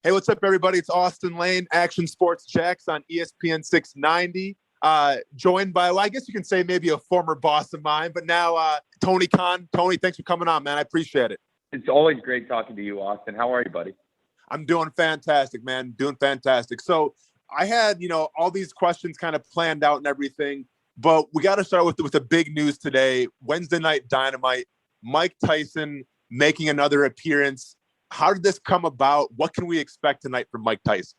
Hey, what's up, everybody? It's Austen Lane, Action Sports Jacks on ESPN 690. Joined by, well, I guess you can say maybe a former boss of mine, but now Tony Khan. Tony, thanks for coming on, man. I appreciate it. It's always great talking to you, Austin. How are you, buddy? I'm doing fantastic, man. Doing fantastic. So I had, all these questions kind of planned out and everything, but we got to start with the big news today. Wednesday Night Dynamite, Mike Tyson making another appearance. How did this come about? What can we expect tonight from Mike Tyson?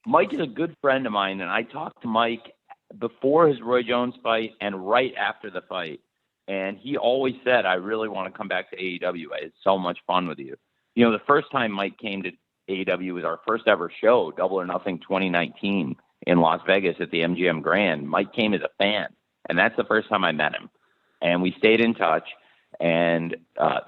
Mike is a good friend of mine, and I talked to Mike before his Roy Jones fight and right after the fight. And he always said, I really want to come back to AEW. It's so much fun with you. The first time Mike came to AEW was our first ever show, Double or Nothing 2019 in Las Vegas at the MGM Grand. Mike came as a fan, and that's the first time I met him. And we stayed in touch. And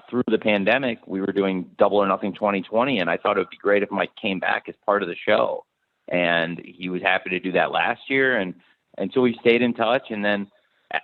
through the pandemic, we were doing Double or Nothing 2020, and I thought it would be great if Mike came back as part of the show. And he was happy to do that last year, and so we stayed in touch. And then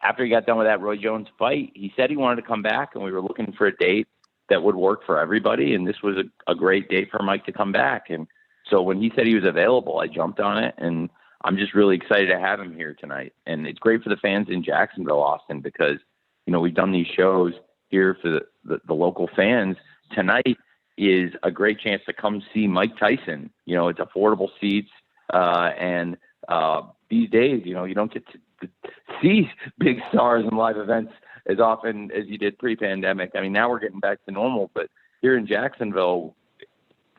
after he got done with that Roy Jones fight, he said he wanted to come back, and we were looking for a date that would work for everybody, and this was a great date for Mike to come back. And so when he said he was available, I jumped on it, and I'm just really excited to have him here tonight. And it's great for the fans in Jacksonville, Austin, because, we've done these shows here for the local fans. Tonight is a great chance to come see Mike Tyson. It's affordable seats. And these days, you don't get to see big stars in live events as often as you did pre-pandemic. I mean, now we're getting back to normal, but here in Jacksonville,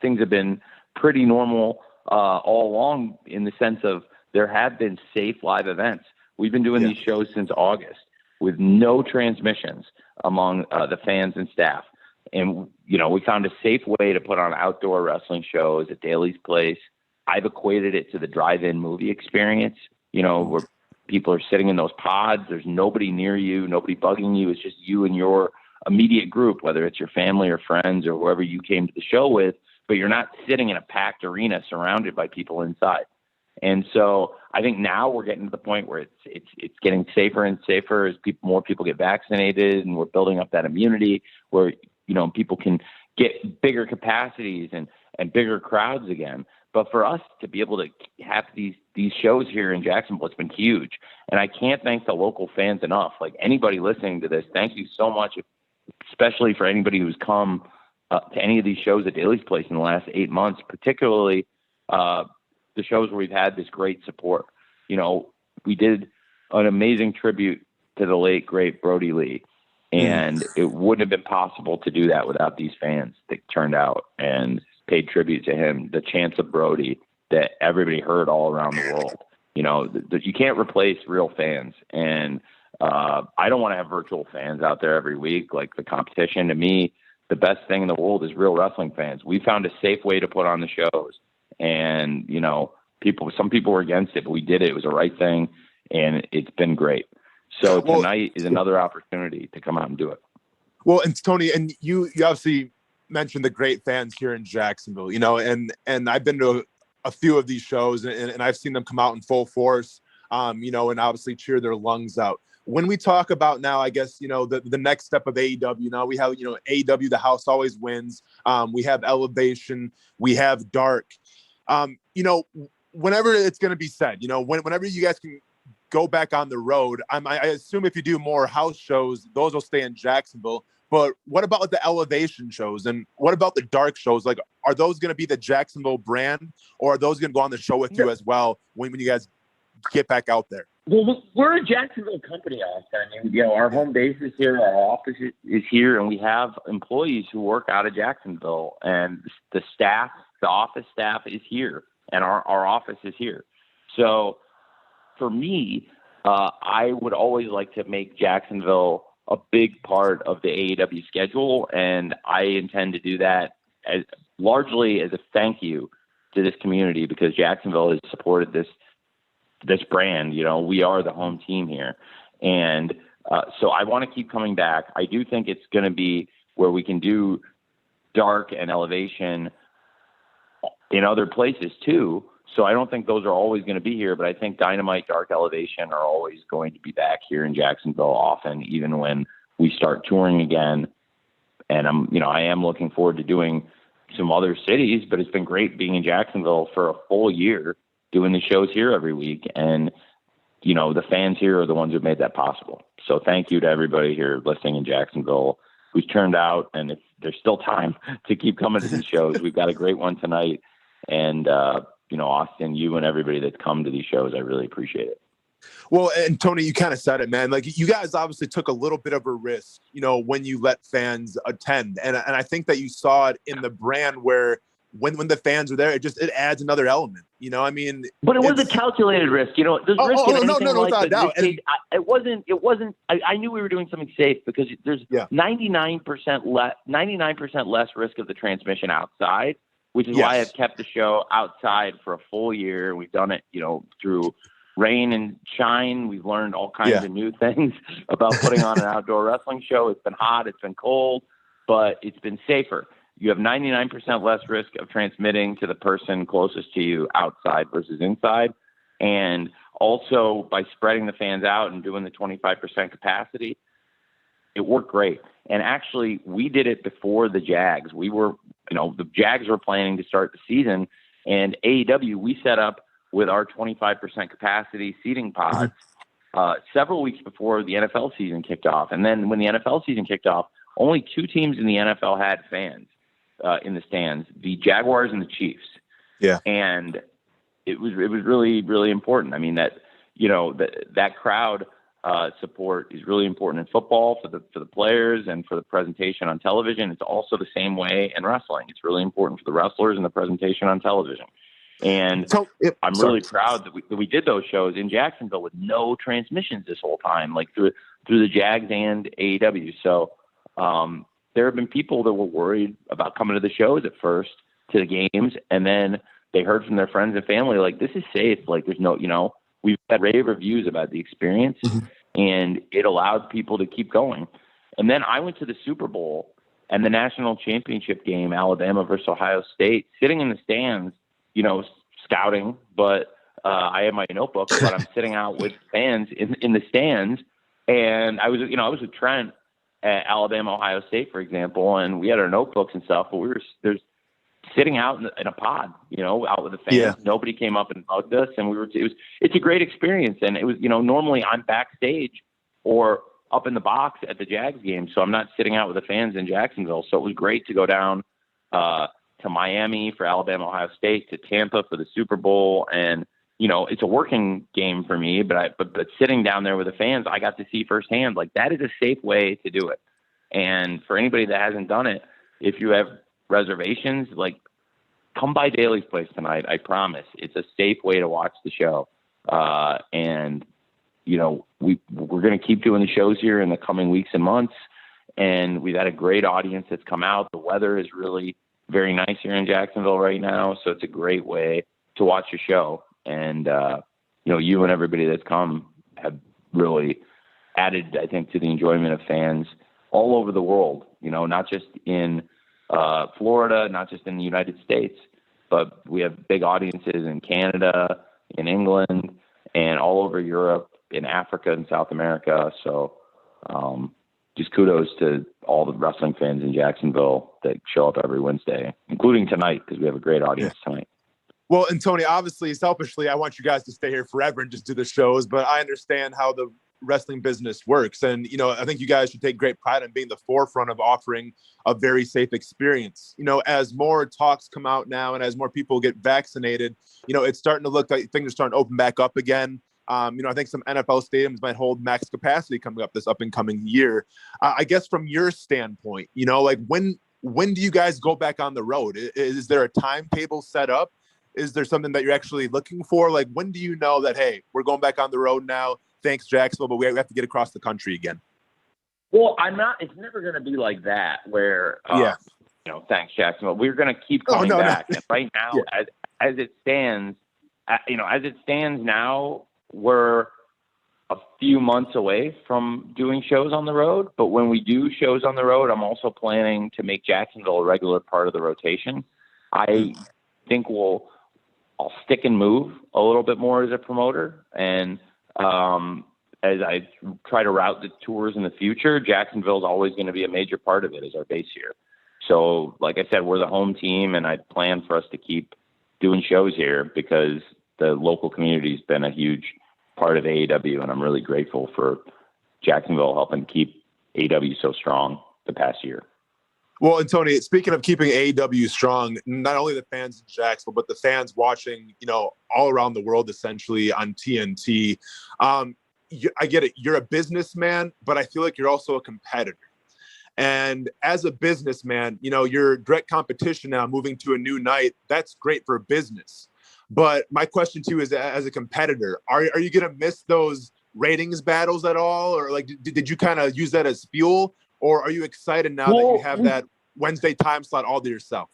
things have been pretty normal all along, in the sense of there have been safe live events. We've been doing these shows since August with no transmissions among the fans and staff. And, we found a safe way to put on outdoor wrestling shows at Daly's Place. I've equated it to the drive-in movie experience, where people are sitting in those pods. There's nobody near you, nobody bugging you. It's just you and your immediate group, whether it's your family or friends or whoever you came to the show with, but you're not sitting in a packed arena surrounded by people inside. And so I think now we're getting to the point where it's getting safer and safer as more people get vaccinated, and we're building up that immunity where, people can get bigger capacities and bigger crowds again. But for us to be able to have these shows here in Jacksonville, it's been huge. And I can't thank the local fans enough. Like, anybody listening to this, thank you so much, especially for anybody who's come to any of these shows at Daly's Place in the last 8 months, particularly the shows where we've had this great support. We did an amazing tribute to the late, great Brody Lee. And it wouldn't have been possible to do that without these fans that turned out and paid tribute to him, the chants of Brody that everybody heard all around the world. You can't replace real fans. And I don't want to have virtual fans out there every week. Like, the competition, to me, the best thing in the world is real wrestling fans. We found a safe way to put on the shows. And, some people were against it, but we did it. It was the right thing, and it's been great. So tonight is another opportunity to come out and do it. Well, and Tony, and you obviously mentioned the great fans here in Jacksonville, and I've been to a few of these shows, and I've seen them come out in full force, and obviously cheer their lungs out. When we talk about now, I guess, the next step of AEW, now we have, AEW, the house always wins. We have Elevation, we have Dark. Whenever it's going to be said, whenever you guys can go back on the road, I assume if you do more house shows, those will stay in Jacksonville. But what about the Elevation shows, and what about the Dark shows? Like, are those going to be the Jacksonville brand, or are those going to go on the show with you as well when you guys get back out there? Well, we're a Jacksonville company, Austin. I mean, our home base is here, our office is here, and we have employees who work out of Jacksonville, and the staff, the office staff is here, and our office is here. So for me, I would always like to make Jacksonville a big part of the AEW schedule, and I intend to do that largely as a thank you to this community, because Jacksonville has supported this brand. We are the home team here, and so I want to keep coming back. I do think it's going to be where we can do Dark and Elevation in other places too. So I don't think those are always going to be here, but I think Dynamite, Dark, Elevation are always going to be back here in Jacksonville often, even when we start touring again. And I am looking forward to doing, some other cities, but it's been great being in Jacksonville for a full year, doing the shows here every week. And, the fans here are the ones who made that possible. So thank you to everybody here listening in Jacksonville who's turned out. And if there's still time to keep coming to these shows, we've got a great one tonight. And, Austen, you and everybody that's come to these shows, I really appreciate it. Well, and Tony, you kind of said it, man. Like, you guys obviously took a little bit of a risk, when you let fans attend. And I think that you saw it in the brand where when the fans are there, it adds another element, But it was a calculated risk, there's risk in anything no, like without doubt. It wasn't, I knew we were doing something safe because there's 99% less risk of the transmission outside, which is why I've kept the show outside for a full year. We've done it, through rain and shine. We've learned all kinds of new things about putting on an outdoor wrestling show. It's been hot, it's been cold, but it's been safer. You have 99% less risk of transmitting to the person closest to you outside versus inside. And also by spreading the fans out and doing the 25% capacity, it worked great. And actually we did it before the Jags. The Jags were planning to start the season, and AEW, we set up with our 25% capacity seating pods several weeks before the NFL season kicked off. And then when the NFL season kicked off, only 2 teams in the NFL had fans in the stands, the Jaguars and the Chiefs. Yeah. And it was really, really important. I mean, that crowd support is really important in football for the players and for the presentation on television. It's also the same way in wrestling. It's really important for the wrestlers and the presentation on television. And I'm really proud that we did those shows in Jacksonville with no transmissions this whole time, like through the Jags and AEW. So there have been people that were worried about coming to the shows at first, to the games, and then they heard from their friends and family, like, this is safe. Like, there's no, we've had rave reviews about the experience, and it allowed people to keep going. And then I went to the Super Bowl and the national championship game, Alabama versus Ohio State, sitting in the stands, scouting, but I had my notebook, but I'm sitting out with fans in the stands. And I was with Trent at Alabama, Ohio State, for example, and we had our notebooks and stuff, but there's sitting out in a pod, out with the fans. Yeah. Nobody came up and bugged us, and it's a great experience. And it was, normally I'm backstage or up in the box at the Jags game, so I'm not sitting out with the fans in Jacksonville. So it was great to go down to Miami for Alabama, Ohio State, to Tampa for the Super Bowl. And, it's a working game for me, but sitting down there with the fans, I got to see firsthand, like, that is a safe way to do it. And for anybody that hasn't done it, if you have reservations, like, come by Daly's place tonight. I promise it's a safe way to watch the show. And, we're going to keep doing the shows here in the coming weeks and months. And we've had a great audience that's come out. The weather is really very nice here in Jacksonville right now. So it's a great way to watch a show. And, you and everybody that's come have really added, I think, to the enjoyment of fans all over the world, not just in Florida, not just in the United States, but we have big audiences in Canada, in England, and all over Europe, in Africa and South America. So just kudos to all the wrestling fans in Jacksonville that show up every Wednesday, including tonight, because we have a great audience tonight. Well, and Tony, obviously, selfishly, I want you guys to stay here forever and just do the shows, but I understand how the wrestling business works. And, I think you guys should take great pride in being the forefront of offering a very safe experience. As more talks come out now and as more people get vaccinated, it's starting to look like things are starting to open back up again. I think some NFL stadiums might hold max capacity coming up this up and coming year. I guess from your standpoint, like, when do you guys go back on the road? Is there a timetable set up? Is there something that you're actually looking for? Like, when do you know that, hey, we're going back on the road now? Thanks, Jacksonville, but we have to get across the country again. Well, it's never going to be like that where, thanks, Jacksonville. We're going to keep coming back. And right now, as it stands, now, we're a few months away from doing shows on the road. But when we do shows on the road, I'm also planning to make Jacksonville a regular part of the rotation. I think I'll stick and move a little bit more as a promoter. And as I try to route the tours in the future, Jacksonville is always going to be a major part of it as our base here. So, like I said, we're the home team, and I plan for us to keep doing shows here because the local community has been a huge part of AEW, and I'm really grateful for Jacksonville helping keep AEW so strong the past year. Well, and Tony, speaking of keeping AEW strong, not only the fans in Jacksonville, but the fans watching, all around the world, essentially on TNT. I get it. You're a businessman, but I feel like you're also a competitor. And as a businessman, your direct competition now moving to a new night, that's great for business. But my question to you is, as a competitor, are you going to miss those ratings battles at all? Or like, did you kind of use that as fuel? Or are you excited now that you have that Wednesday time slot all to yourself?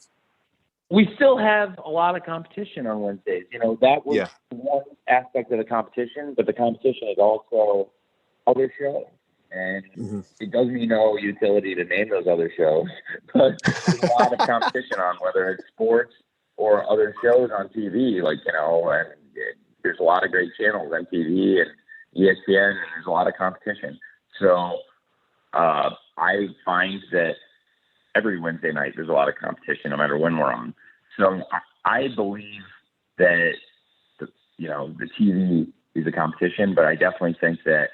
We still have a lot of competition on Wednesdays. That was one aspect of the competition, but the competition is also other shows. And it does me no utility to name those other shows, but there's a lot of competition on whether it's sports or other shows on TV, and there's a lot of great channels on TV and ESPN, and there's a lot of competition. So I find that every Wednesday night there's a lot of competition, no matter when we're on. So I believe that the TV is a competition, but I definitely think that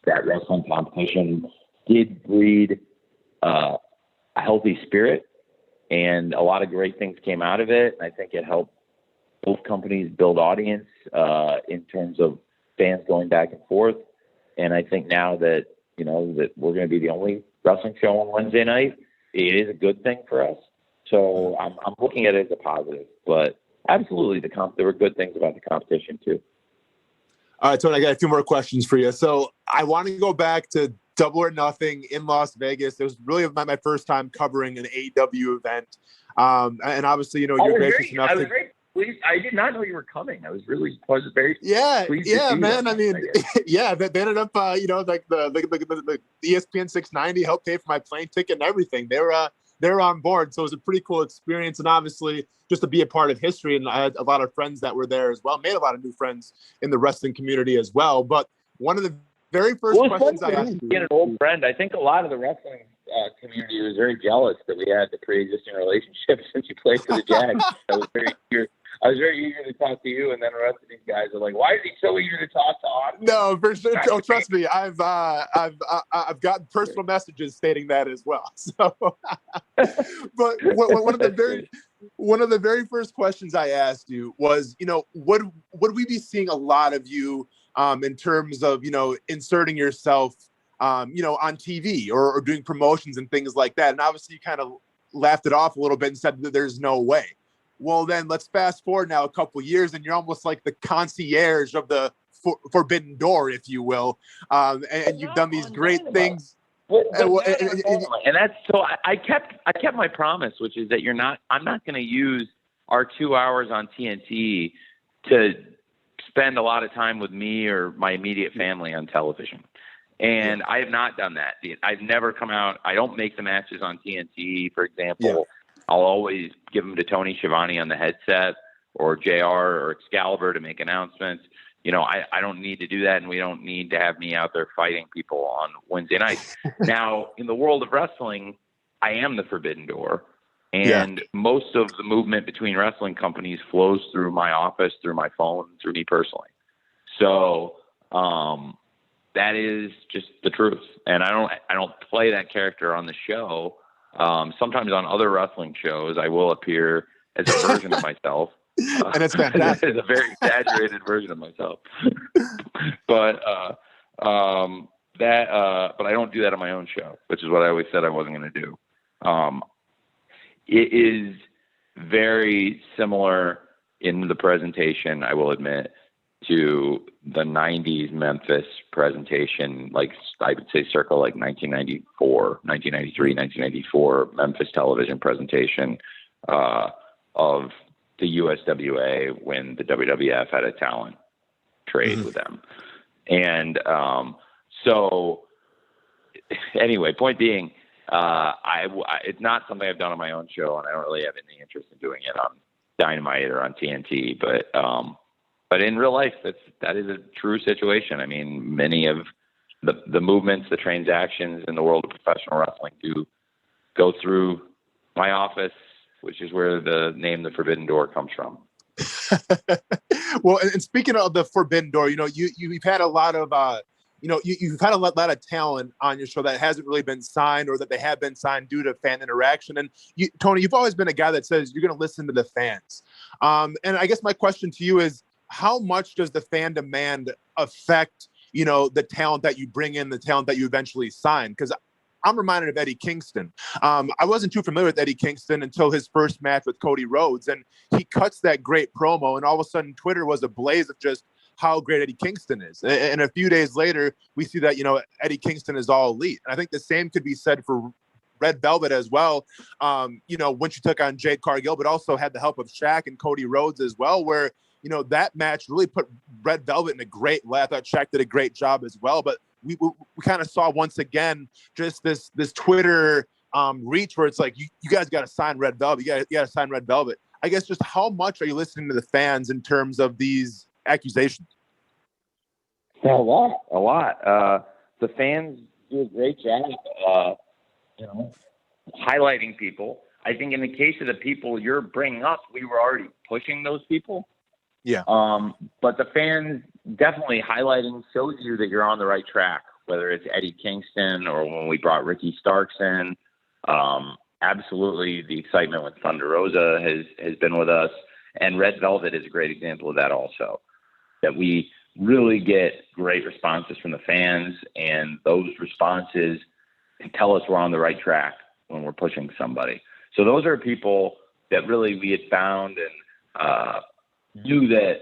that wrestling competition did breed a healthy spirit, and a lot of great things came out of it. I think it helped both companies build audience in terms of fans going back and forth. And I think now that that we're going to be the only wrestling show on Wednesday night, it is a good thing for us. So I'm looking at it as a positive. But absolutely, there were good things about the competition too. All right, Tony, I got a few more questions for you. So I want to go back to Double or Nothing in Las Vegas. It was really my first time covering an AEW event. And obviously, you're gracious enough. I was very pleased. I did not know you were coming. I was very pleased yeah, man. That. I mean, they ended up, like the ESPN 690 helped pay for my plane ticket and everything. They're on board. So it was a pretty cool experience. And obviously just to be a part of history. And I had a lot of friends that were there as well, made a lot of new friends in the wrestling community as well. But one of the very first questions I asked you. Being an old friend, I think a lot of the wrestling community was very jealous that we had the pre-existing relationship since you played for the Jags. I was very eager to talk to you, and then the rest of these guys are like, "Why is he so eager to talk to Austen?" No, for sure. Oh, trust me, I've gotten personal messages stating that as well. So, but one of the very first questions I asked you was, would we be seeing a lot of you in terms of inserting yourself, on TV or doing promotions and things like that? And obviously, you kind of laughed it off a little bit and said that there's no way. Well, then let's fast forward now a couple years, and you're almost like the concierge of the forbidden door, if you will. And you've done these great things. And that's so. I kept my promise, which is that I'm not going to use our 2 hours on TNT to spend a lot of time with me or my immediate family on television. And I have not done that. I've never come out. I don't make the matches on TNT, for example. Yeah. I'll always give them to Tony Schiavone on the headset or JR or Excalibur to make announcements. I don't need to do that, and we don't need to have me out there fighting people on Wednesday nights. Now, in the world of wrestling, I am the forbidden door, and most of the movement between wrestling companies flows through my office, through my phone, through me personally. So that is just the truth, and I don't play that character on the show. Sometimes on other wrestling shows, I will appear as a version of myself. And it's fantastic. It's a very exaggerated version of myself. But I don't do that on my own show, which is what I always said I wasn't going to do. It is very similar in the presentation, I will admit, to the 90s Memphis presentation, like I would say circa like 1994, 1993, 1994 Memphis television presentation of the USWA when the WWF had a talent trade with them. And so anyway, point being, it's not something I've done on my own show, and I don't really have any interest in doing it on Dynamite or on TNT, but in real life, that is a true situation. I mean, many of the movements, the transactions in the world of professional wrestling do go through my office, which is where the name The Forbidden Door comes from. Well, and speaking of the Forbidden Door, you've had a lot of, you've had a lot of talent on your show that hasn't really been signed, or that they have been signed due to fan interaction. And Tony, you've always been a guy that says you're going to listen to the fans. And I guess my question to you is, how much does the fan demand affect, the talent that you bring in, the talent that you eventually sign? Because I'm reminded of Eddie Kingston. I wasn't too familiar with Eddie Kingston until his first match with Cody Rhodes, and he cuts that great promo, and all of a sudden Twitter was ablaze of just how great Eddie Kingston is. And a few days later, we see that, Eddie Kingston is all elite. And I think the same could be said for Red Velvet as well. When she took on Jade Cargill, but also had the help of Shaq and Cody Rhodes as well, where, that match really put Red Velvet in a great light. I thought Shaq did a great job as well, but we kind of saw once again just this Twitter reach where it's like, you guys got to sign Red Velvet. You got to sign Red Velvet. I guess just how much are you listening to the fans in terms of these accusations? A lot. The fans do a great job, highlighting people. I think in the case of the people you're bringing up, we were already pushing those people. Yeah. But the fans definitely highlighting shows you that you're on the right track, whether it's Eddie Kingston or when we brought Ricky Starks in. Absolutely, the excitement with Thunder Rosa has been with us. And Red Velvet is a great example of that also, that we really get great responses from the fans, and those responses can tell us we're on the right track when we're pushing somebody. So those are people that really we had found and knew that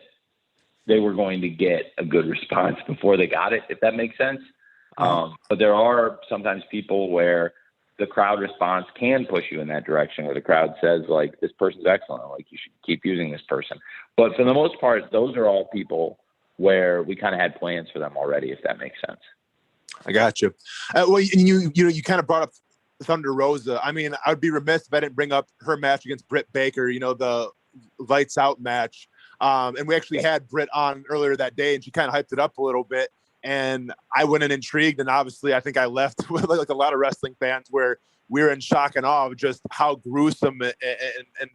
they were going to get a good response before they got it, if that makes sense. But there are sometimes people where the crowd response can push you in that direction, where the crowd says, like, this person's excellent, like, you should keep using this person. But for the most part, those are all people where we kind of had plans for them already, if that makes sense. I got you. Well, you kind of brought up Thunder Rosa. I mean, I would be remiss if I didn't bring up her match against Britt Baker, the lights out match. And we actually had Britt on earlier that day, and she kind of hyped it up a little bit. And I went in intrigued, and obviously I think I left with like a lot of wrestling fans where we were in shock and awe of just how gruesome and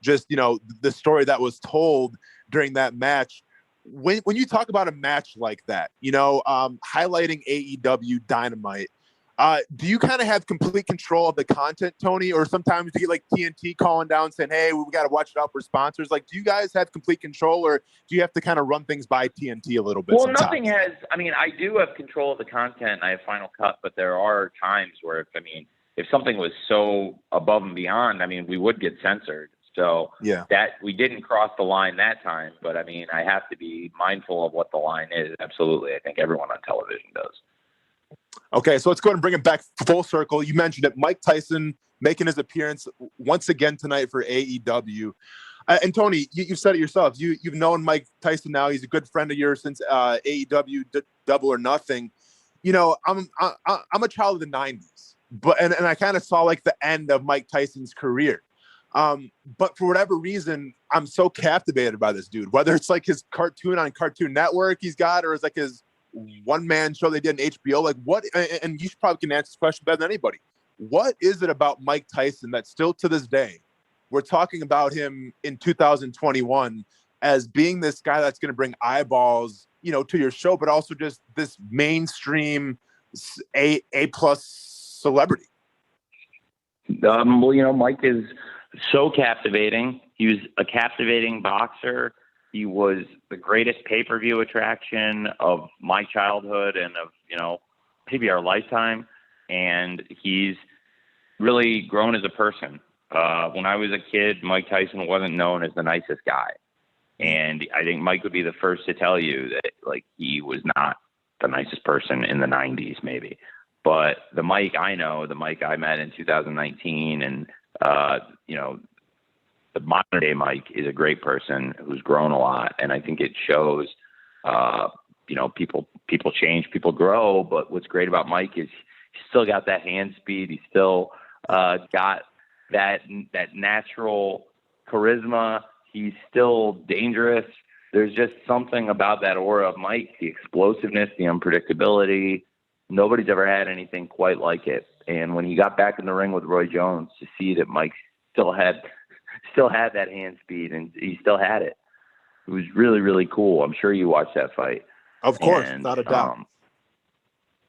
just, the story that was told during that match. When you talk about a match like that, highlighting AEW Dynamite, do you kind of have complete control of the content, Tony? Or sometimes you get like TNT calling down saying, hey, we got to watch it out for sponsors. Like, do you guys have complete control, or do you have to kind of run things by TNT a little bit? Well, sometimes? Nothing has, I do have control of the content. I have final cut, but there are times where, if something was so above and beyond, we would get censored. So yeah, that we didn't cross the line that time, but I have to be mindful of what the line is. Absolutely. I think everyone on television does. Okay, so let's go ahead and bring it back full circle. You mentioned it, Mike Tyson making his appearance once again tonight for AEW. And Tony, you said it yourself. You've known Mike Tyson now. He's a good friend of yours since AEW Double or Nothing. I'm a child of the '90s, and I kind of saw like the end of Mike Tyson's career. But for whatever reason, I'm so captivated by this dude. Whether it's like his cartoon on Cartoon Network he's got, or it's like his one-man show they did in HBO. Like, what? And you probably can answer this question better than anybody. What is it about Mike Tyson that still to this day we're talking about him in 2021 as being this guy that's going to bring eyeballs, to your show, but also just this mainstream A-plus celebrity? Mike is so captivating. He was a captivating boxer. He was the greatest pay-per-view attraction of my childhood and of, maybe our lifetime. And he's really grown as a person. When I was a kid, Mike Tyson wasn't known as the nicest guy. And I think Mike would be the first to tell you that, like, he was not the nicest person in the 90s, maybe. But the Mike I know, the Mike I met in 2019, and, the modern day Mike is a great person who's grown a lot. And I think it shows, people change, people grow. But what's great about Mike is he's still got that hand speed. He's still got that natural charisma. He's still dangerous. There's just something about that aura of Mike, the explosiveness, the unpredictability. Nobody's ever had anything quite like it. And when he got back in the ring with Roy Jones, to see that Mike still had that hand speed and he still had it, it was really, really cool. I'm sure you watched that fight. Of course, without a doubt.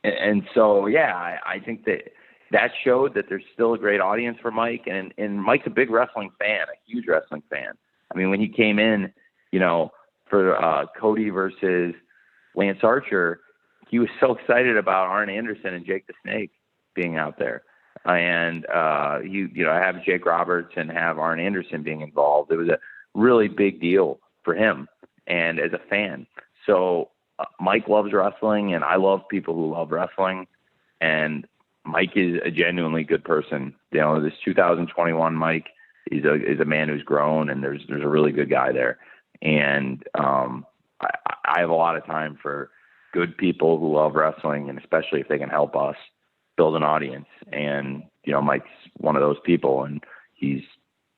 And so, yeah, I think that showed that there's still a great audience for Mike. And Mike's a big wrestling fan, a huge wrestling fan. I mean, when he came in, for Cody versus Lance Archer, he was so excited about Arn Anderson and Jake the Snake being out there. And, have Jake Roberts and have Arn Anderson being involved. It was a really big deal for him and as a fan. So Mike loves wrestling, and I love people who love wrestling. And Mike is a genuinely good person. This 2021 Mike is a man who's grown, and there's a really good guy there. And I have a lot of time for good people who love wrestling, and especially if they can help us build an audience. And, Mike's one of those people, and he's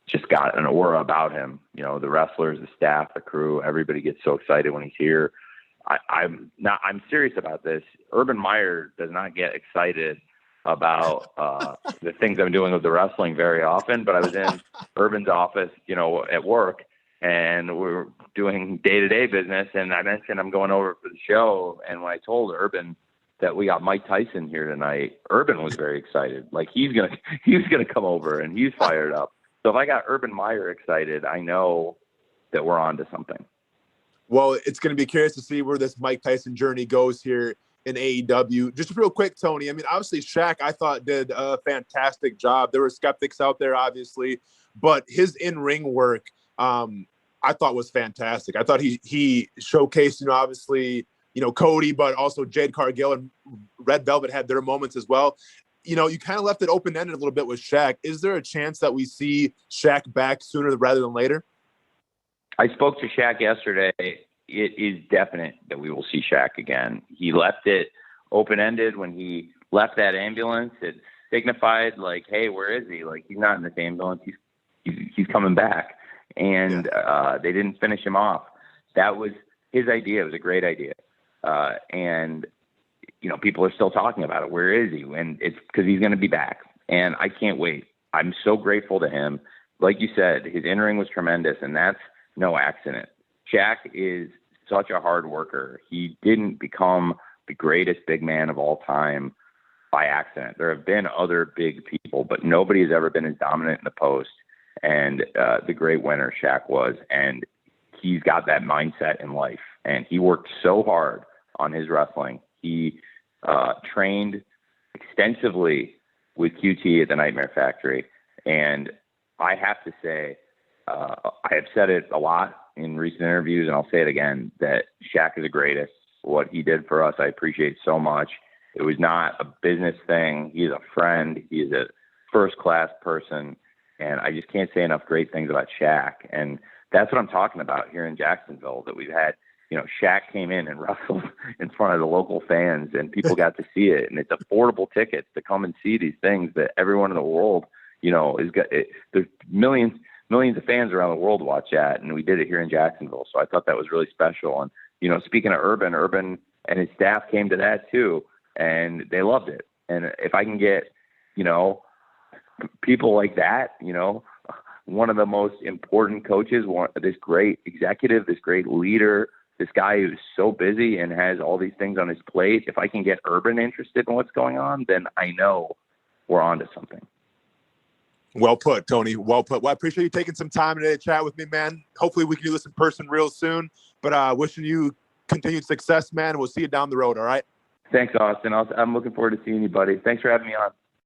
just got an aura about him. The wrestlers, the staff, the crew, everybody gets so excited when he's here. I'm serious about this. Urban Meyer does not get excited about the things I'm doing with the wrestling very often, but I was in Urban's office, at work, and we're doing day-to-day business, and I mentioned I'm going over for the show, and when I told Urban that we got Mike Tyson here tonight, Urban was very excited. Like he's gonna come over, and he's fired up. So if I got Urban Meyer excited, I know that we're on to something. Well, it's going to be curious to see where this Mike Tyson journey goes here in AEW. Just real quick, Tony. I mean, obviously Shaq, I thought, did a fantastic job. There were skeptics out there, obviously, but his in-ring work, I thought was fantastic. I thought he showcased, obviously, Cody, but also Jade Cargill and Red Velvet had their moments as well. You kind of left it open-ended a little bit with Shaq. Is there a chance that we see Shaq back sooner rather than later? I spoke to Shaq yesterday. It is definite that we will see Shaq again. He left it open-ended when he left that ambulance. It signified like, hey, where is he? Like, he's not in this ambulance. He's coming back. And they didn't finish him off. That was his idea. It was a great idea. And people are still talking about it. Where is he? And it's because he's going to be back. And I can't wait. I'm so grateful to him. Like you said, his in-ring was tremendous, and that's no accident. Shaq is such a hard worker. He didn't become the greatest big man of all time by accident. There have been other big people, but nobody has ever been as dominant in the post. And the great winner Shaq was. And he's got that mindset in life. And he worked so hard on his wrestling. He trained extensively with QT at the Nightmare Factory. And I have to say, I have said it a lot in recent interviews, and I'll say it again, that Shaq is the greatest. What he did for us, I appreciate so much. It was not a business thing. He is a friend. He is a first-class person, and I just can't say enough great things about Shaq. And that's what I'm talking about here in Jacksonville, that we've had, Shaq came in and wrestled in front of the local fans, and people got to see it. And it's affordable tickets to come and see these things that everyone in the world, there's millions of fans around the world watch that, and we did it here in Jacksonville. So I thought that was really special. And, speaking of Urban and his staff came to that too, and they loved it. And if I can get, people like that, one of the most important coaches, this great executive, this great leader, this guy who's so busy and has all these things on his plate, if I can get Urban interested in what's going on, then I know we're on to something. Well put, Tony. Well put. Well, I appreciate you taking some time today to chat with me, man. Hopefully we can do this in person real soon. But wishing you continued success, man. We'll see you down the road, all right? Thanks, Austin. I'm looking forward to seeing you, buddy. Thanks for having me on.